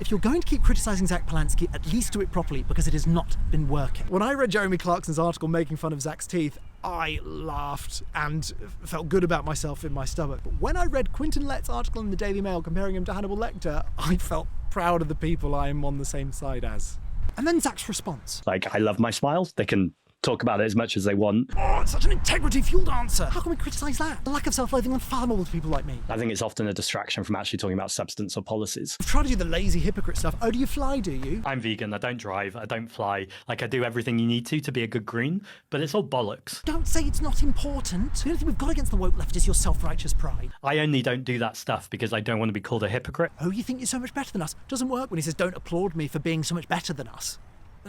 If you're going to keep criticising Zack Palansky, at least do it properly, because it has not been working. When I read Jeremy Clarkson's article making fun of Zack's teeth, I laughed and felt good about myself in my stomach. But when I read Quentin Lett's article in the Daily Mail comparing him to Hannibal Lecter, I felt proud of the people I am on the same side as. And then Zack's response. Like, I love my smiles. They can talk about it as much as they want. Oh, it's such an integrity-fueled answer. How can we criticise that? The lack of self-loathing unfathomable to people like me. I think it's often a distraction from actually talking about substance or policies. I've tried to do the lazy hypocrite stuff. Oh, do you fly, do you? I'm vegan, I don't drive, I don't fly. Like, I do everything you need to be a good green, but it's all bollocks. Don't say it's not important. The only thing we've got against the woke left is your self-righteous pride. I only don't do that stuff because I don't want to be called a hypocrite. Oh, you think you're so much better than us? Doesn't work when he says don't applaud me for being so much better than us.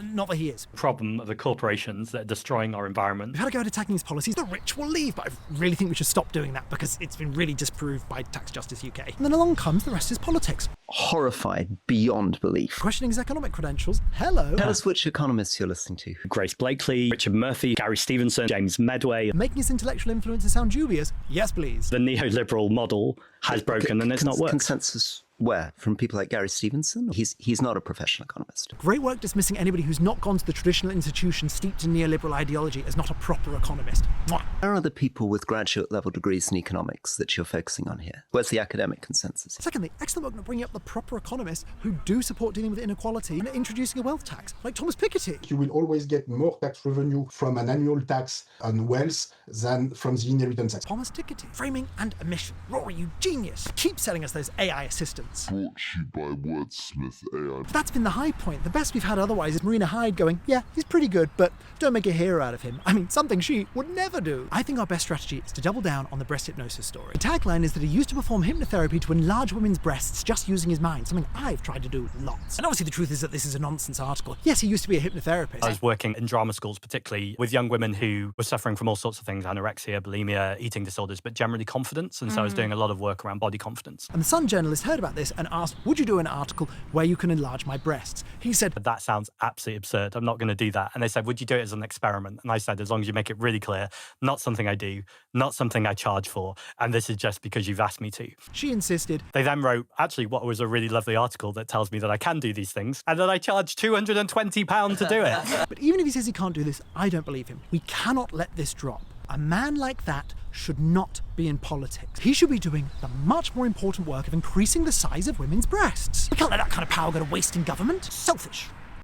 Not that he is. Problem of the corporations that are destroying our environment. We've had a go at attacking his policies. The rich will leave, but I really think we should stop doing that because it's been really disproved by Tax Justice UK. And then along comes the rest is politics. Horrified beyond belief. Questioning his economic credentials. Hello. Tell us which economists you're listening to. Grace Blakely, Richard Murphy, Gary Stevenson, James Medway. Making his intellectual influences sound dubious? Yes, please. The neoliberal model has broken and it's not worked. Consensus where? From people like Gary Stevenson? He's not a professional economist. Great work dismissing anybody who's not gone to the traditional institution steeped in neoliberal ideology as not a proper economist. Mwah. Where are the people with graduate level degrees in economics that you're focusing on here? Where's the academic consensus? Secondly, excellent work not bringing up the proper economists who do support dealing with inequality and introducing a wealth tax, like Thomas Piketty. You will always get more tax revenue from an annual tax on wealth than from the inheritance tax. Thomas Piketty. Framing and omission. Rory, you genius. Keep selling us those AI assistants. Brought to you by Wordsmith AI. That's been the high point. The best we've had otherwise is Marina Hyde going, yeah, he's pretty good, but don't make a hero out of him. I mean, something she would never do. I think our best strategy is to double down on the breast hypnosis story. The tagline is that he used to perform hypnotherapy to enlarge women's breasts just using his mind, something I've tried to do lots. And obviously the truth is that this is a nonsense article. Yes, he used to be a hypnotherapist. I was working in drama schools, particularly with young women who were suffering from all sorts of things, anorexia, bulimia, eating disorders, but generally confidence. And so I was doing a lot of work around body confidence. And the Sun journalist heard about this and asked, would you do an article where you can enlarge my breasts? He said, that sounds absolutely absurd. I'm not going to do that. And they said, would you do it as an experiment? And I said, as long as you make it really clear, not something I do, not something I charge for. And this is just because you've asked me to. She insisted. They then wrote, actually, what was a really lovely article that tells me that I can do these things and that I charge £220 to do it. But even if he says he can't do this, I don't believe him. We cannot let this drop. A man like that should not be in politics. He should be doing the much more important work of increasing the size of women's breasts. We can't let that kind of power go to waste in government. Selfish.